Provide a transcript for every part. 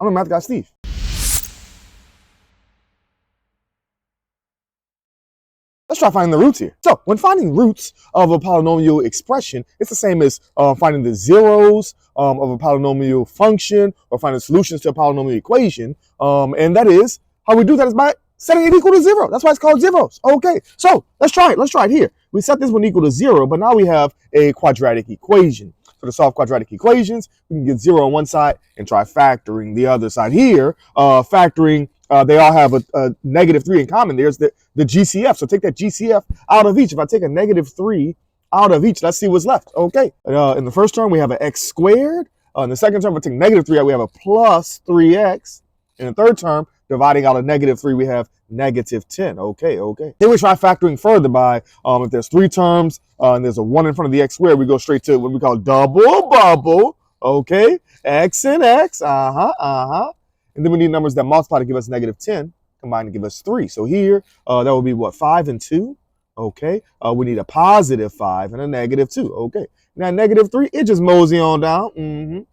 I'm a math guy, Steve. Let's try finding the roots here. So when finding roots of a polynomial expression, it's the same as finding the zeros of a polynomial function or finding solutions to a polynomial equation. And that is, how we do that is by setting it equal to 0. That's why it's called zeros. Okay, so let's try it. Let's try it here. We set this one equal to 0, but now we have a quadratic equation. So to solve quadratic equations, we can get 0 on one side and try factoring the other side. Here, factoring, they all have a -3 in common. There's the GCF. So take that GCF out of each. If I take a -3 out of each, let's see what's left. Okay. In the first term, we have an x squared. In the second term, if I take -3 out, we have a plus 3x. In the third term, dividing out a -3, we have -10. Okay. Then we try factoring further by, if there's 3 terms and there's a 1 in front of the x squared, we go straight to what we call double bubble. Okay. X and x. And then we need numbers that multiply to give us -10, combine to give us 3. So here, that would be what, 5 and 2? Okay. We need a +5 and a -2. Okay. Now -3, it just mosey on down.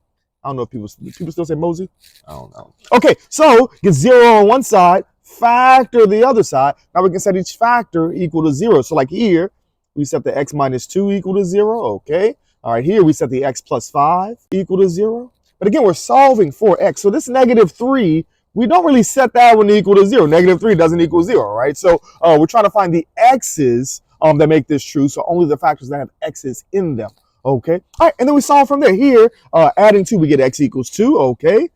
I don't know if people still say mosey. I don't know. Okay, so get 0 on one side, factor the other side. Now we can set each factor equal to 0. So like here, we set the x -2 equal to 0. Okay. All right, here we set the x + 5 equal to 0. But again, we're solving for x. So this -3, we don't really set that one equal to 0. -3 doesn't equal 0, right? So we're trying to find the x's that make this true. So only the factors that have x's in them. Okay. All right. And then we solve from there. Here, adding 2, we get x equals 2. Okay.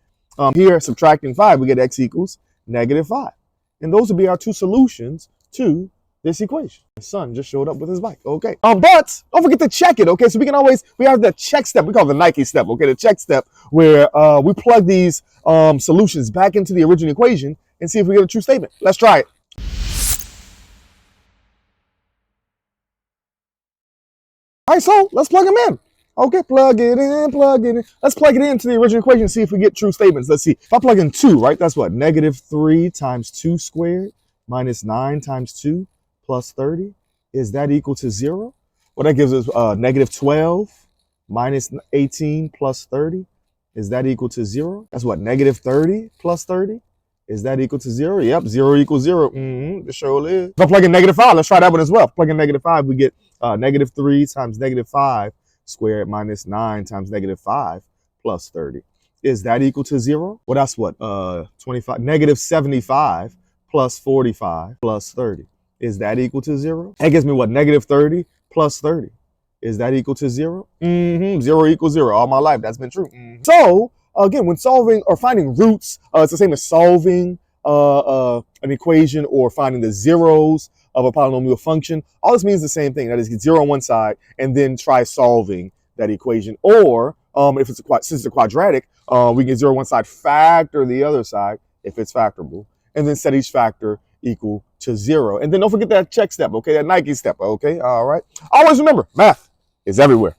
Here, subtracting 5, we get x equals -5. And those would be our 2 solutions to this equation. My son just showed up with his bike. Okay. But don't forget to check it. Okay. So we have the check step. We call it the Nike step. Okay. The check step where we plug these solutions back into the original equation and see if we get a true statement. Let's try it. All right, so let's plug them in. Okay, plug it in. Let's plug it into the original equation and see if we get true statements. Let's see. If I plug in 2, right, that's what? -3 times 2 squared minus 9 times 2 plus 30. Is that equal to 0? Well, that gives us -12 minus 18 plus 30. Is that equal to 0? That's what? -30 plus 30. Is that equal to 0? Yep, 0 equals 0. It sure is. If I plug in -5, let's try that one as well. If I plug in -5, we get -3 times -5 squared minus 9 times -5 plus 30. Is that equal to 0? Well, that's what? 25, -75 plus 45 plus 30. Is that equal to 0? That gives me what? -30 plus 30. Is that equal to 0? 0 equals 0. All my life, that's been true. So, again, when solving or finding roots, it's the same as solving an equation or finding the zeros of a polynomial function. All this means the same thing. That is, get 0 on one side and then try solving that equation. Or if it's since it's a quadratic, we get 0 on one side, factor the other side if it's factorable, and then set each factor equal to 0. And then don't forget that check step, okay? That Nike step, okay? All right. Always remember, math is everywhere.